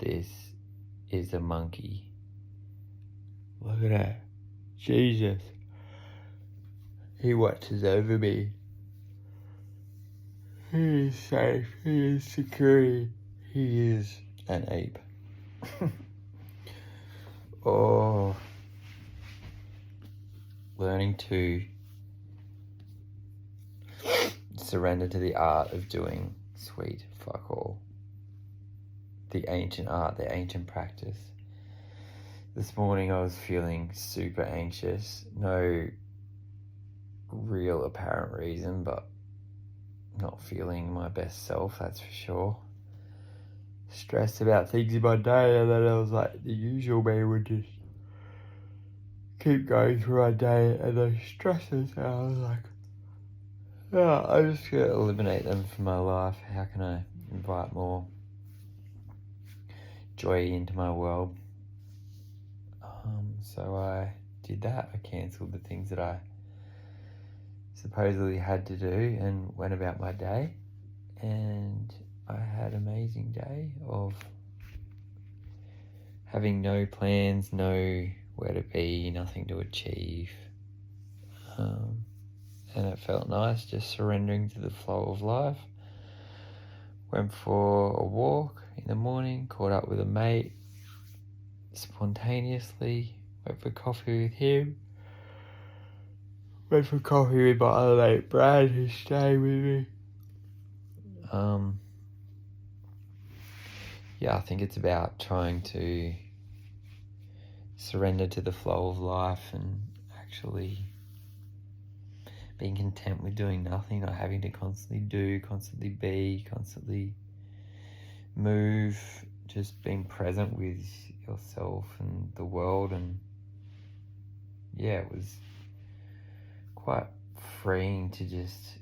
this is a monkey. Look at that. Jesus. He watches over me. He is safe. He is secure. He is an ape. Oh, learning to surrender to the art of doing sweet fuck all. The ancient art, the ancient practice. This morning I was feeling super anxious. No real apparent reason, but not feeling my best self, that's for sure. Stressed about things in my day, and then I was like, the usual me would just keep going through my day and those stresses, and I was like, yeah, I'm just gonna eliminate them from my life. How can I invite more joy into my world? So I did that. I cancelled the things that I supposedly had to do and went about my day, and I had an amazing day of having no plans, no where to be, nothing to achieve, and it felt nice just surrendering to the flow of life. Went for a walk in the morning, caught up with a mate spontaneously, went for coffee with him, went for coffee with my other mate Brad, who's staying with me. Yeah, I think it's about trying to surrender to the flow of life and actually being content with doing nothing, not having to constantly do, constantly be, constantly move, just being present with yourself and the world. And yeah, it was quite freeing to just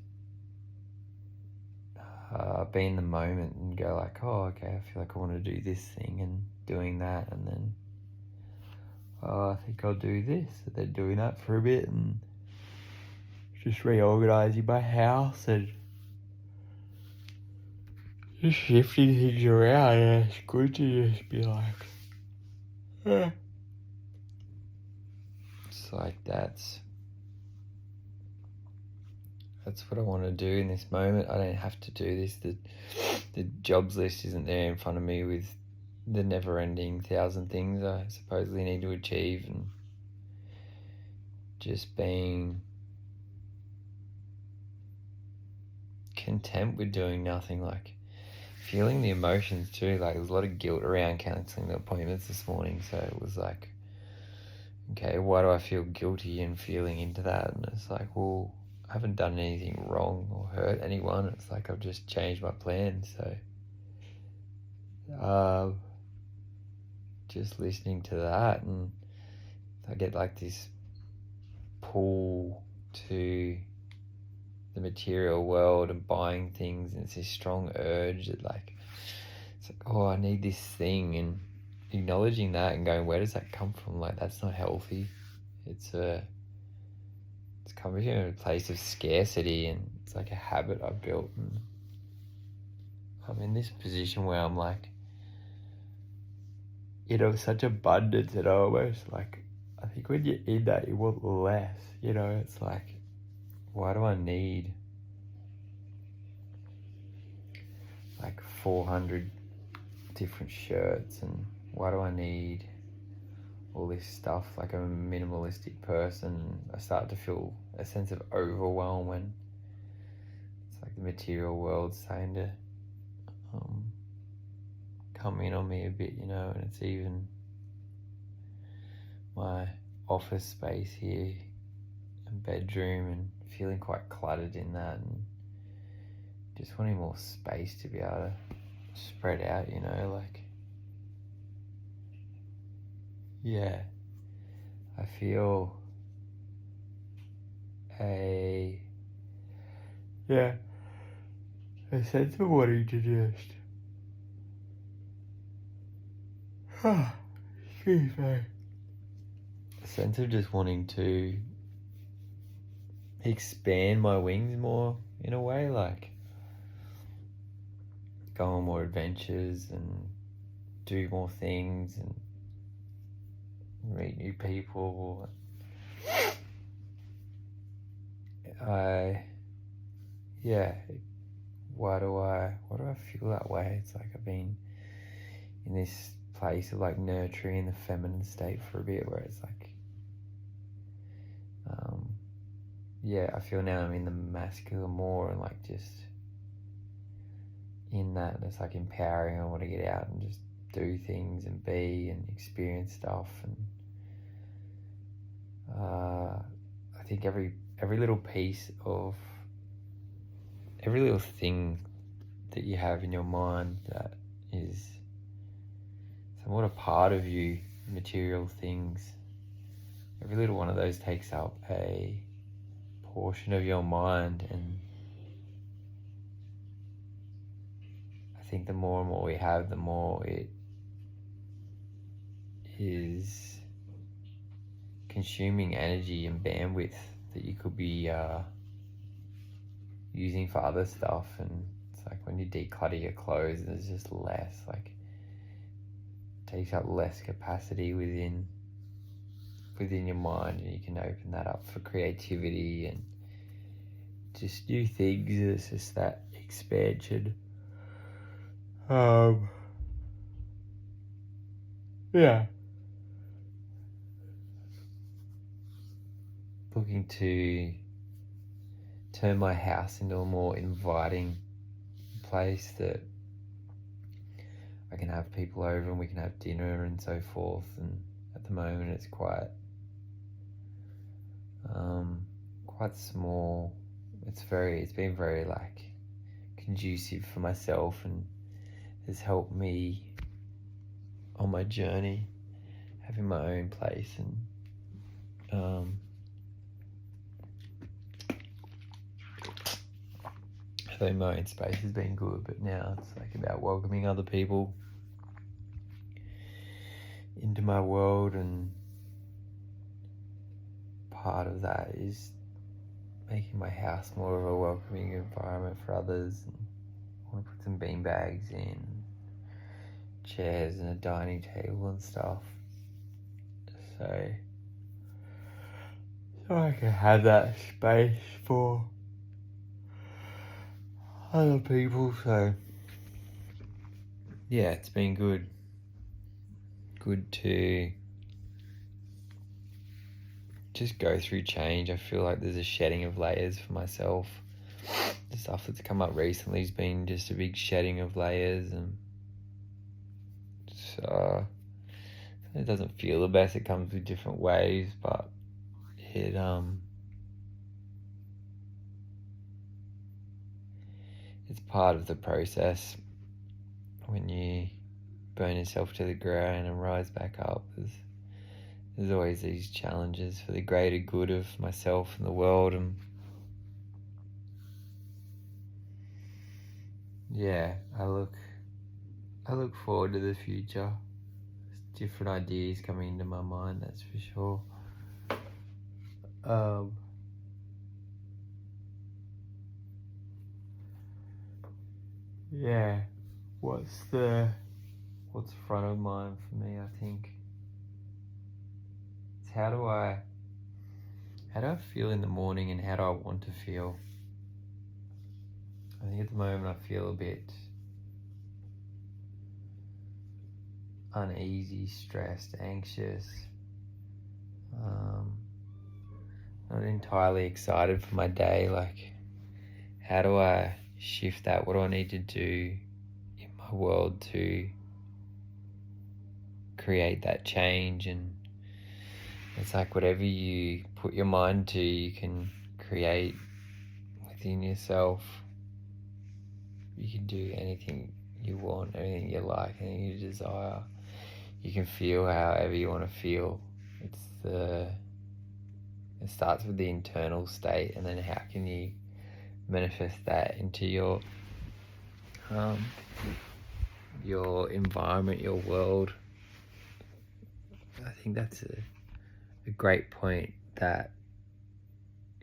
be in the moment and go like, oh, okay, I feel like I want to do this thing, and doing that, and then I think I'll do this, and then doing that for a bit, and just reorganising my house and just shifting things around. And it's good to just be like, it's like that's what I want to do in this moment. I don't have to do this. The jobs list isn't there in front of me with the never-ending 1,000 things I supposedly need to achieve, and just being content with doing nothing, like feeling the emotions too. Like, there was a lot of guilt around cancelling the appointments this morning, so it was like, okay, why do I feel guilty and feeling into that? And it's like, well, I haven't done anything wrong or hurt anyone. It's like I've just changed my plans. So just listening to that, and I get like this pull to the material world and buying things, and it's this strong urge that like, it's like, oh, I need this thing, and acknowledging that and going, where does that come from? Like, that's not healthy. It's coming from a place of scarcity, and it's like a habit I've built, and I'm in this position where I'm like, such abundance that I almost like, I think when you're in that, you want less, it's like, why do I need like 400 different shirts, and why do I need all this stuff? Like, I'm a minimalistic person. I start to feel a sense of overwhelm when it's like the material world's starting to come in on me a bit, and it's even my office space here and bedroom, and feeling quite cluttered in that, and just wanting more space to be able to spread out, like, yeah, I feel a sense of wanting to just excuse me, a sense of just wanting to expand my wings more, in a way, like go on more adventures and do more things and meet new people. Why do I feel that way? It's like I've been in this place of like nurturing the feminine state for a bit, where it's like, I feel now I'm in the masculine more, and like just in that, and it's like empowering. I want to get out and just do things and be and experience stuff, and I think every little piece of every little thing that you have in your mind that is somewhat a part of you, material things, every little one of those takes up a portion of your mind. And I think the more and more we have, the more it is consuming energy and bandwidth that you could be using for other stuff. And it's like when you declutter your clothes, there's just less, like, it takes up less capacity within your mind, and you can open that up for creativity and just new things. It's just that expansion. Looking to turn my house into a more inviting place that I can have people over and we can have dinner and so forth. And at the moment it's quite small. It's been very like conducive for myself, and has helped me on my journey, having my own place. And having my own space has been good, but now it's like about welcoming other people into my world, and part of that is making my house more of a welcoming environment for others. And I want to put some bean bags in, chairs and a dining table and stuff, so I can have that space for other people. So yeah, it's been good to just go through change. I feel like there's a shedding of layers for myself. The stuff that's come up recently has been just a big shedding of layers, and so it doesn't feel the best. It comes with different waves, but it's part of the process. When you burn yourself to the ground and rise back up, there's always these challenges for the greater good of myself and the world. And yeah, I look forward to the future. There's different ideas coming into my mind, that's for sure. What's front of mind for me, I think, it's how do I feel in the morning, and how do I want to feel. I think at the moment I feel a bit uneasy, stressed, anxious, not entirely excited for my day. Like, how do I shift that? What do I need to do in my world to create that change? And it's like whatever you put your mind to, you can create within yourself. You can do anything you want, anything you like, anything you desire. You can feel however you want to feel. It starts with the internal state, and then how can you manifest that into your environment, your world. I think that's a great point, that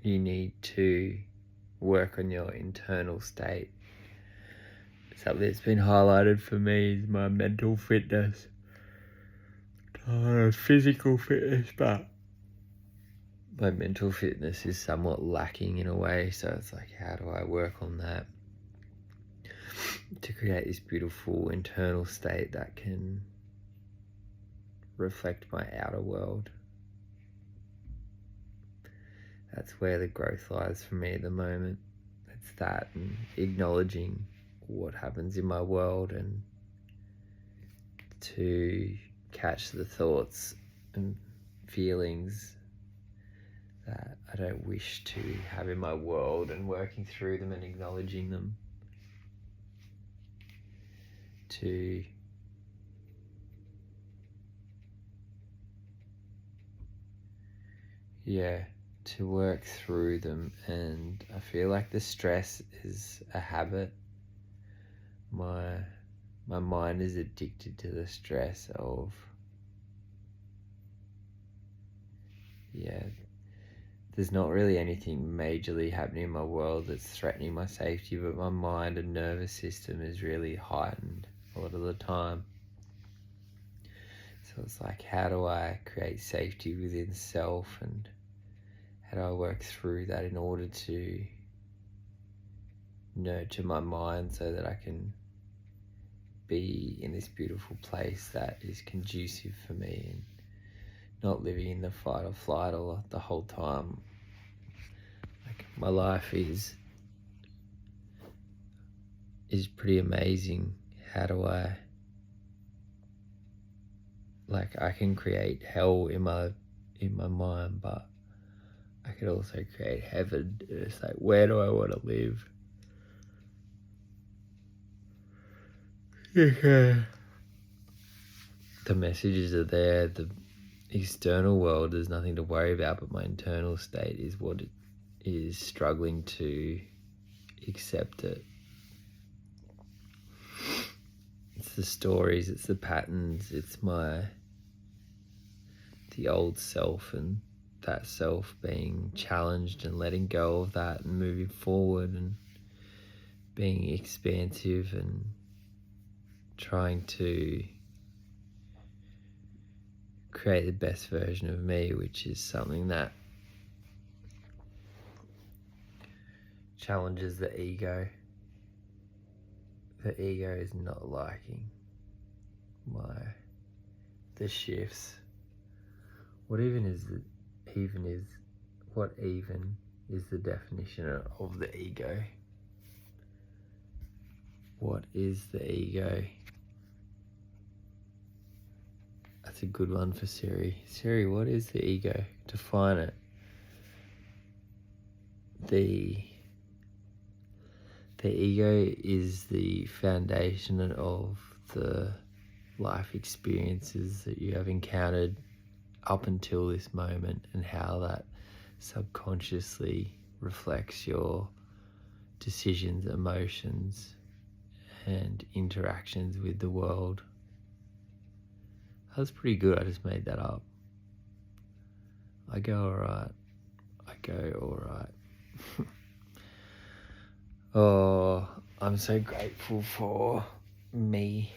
you need to work on your internal state something that's been highlighted for me is my mental fitness. Physical fitness, but my mental fitness is somewhat lacking in a way, so it's like, how do I work on that to create this beautiful internal state that can reflect my outer world? That's where the growth lies for me at the moment. It's that, and acknowledging what happens in my world, and to catch the thoughts and feelings that I don't wish to have in my world, and working through them and acknowledging them. To work through them. And I feel like the stress is a habit. My mind is addicted to the stress of there's not really anything majorly happening in my world that's threatening my safety, but my mind and nervous system is really heightened a lot of the time. So it's like, how do I create safety within self, and how do I work through that in order to nurture my mind so that I can be in this beautiful place that is conducive for me, and not living in the fight or flight all the whole time. Like, my life is pretty amazing. How do I can create hell in my mind, but I could also create heaven. It's like, where do I want to live? The messages are there. The external world, there's nothing to worry about, but my internal state is what it is, struggling to accept it. It's the stories, it's the patterns, it's the old self, and that self being challenged and letting go of that and moving forward and being expansive and trying to create the best version of me, which is something that challenges the ego. The ego is not liking the shifts. What even is the definition of the ego? What is the ego? That's a good one for Siri. Siri, what is the ego? Define it. The ego is the foundation of the life experiences that you have encountered up until this moment, and how that subconsciously reflects your decisions, emotions, and interactions with the world. That was pretty good. I just made that up. I go alright. Oh, I'm so grateful for me,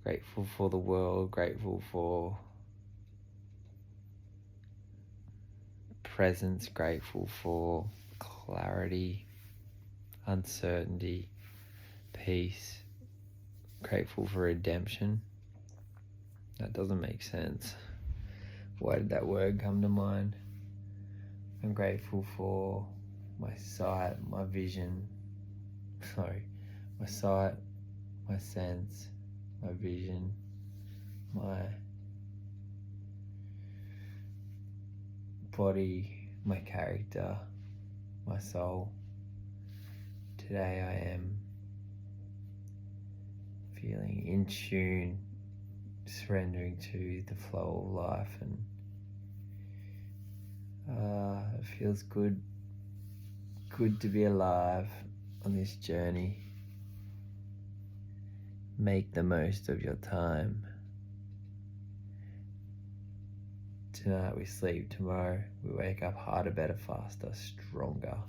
grateful for the world, grateful for presence, grateful for clarity, uncertainty, peace, grateful for redemption. That doesn't make sense. Why did that word come to mind? I'm grateful for my sight, my vision, my sight, my sense, my vision, my body, my character, my soul. Today I am feeling in tune, surrendering to the flow of life, and it feels good to be alive on this journey. Make the most of your time. Tonight we sleep, tomorrow we wake up harder, better, faster, stronger.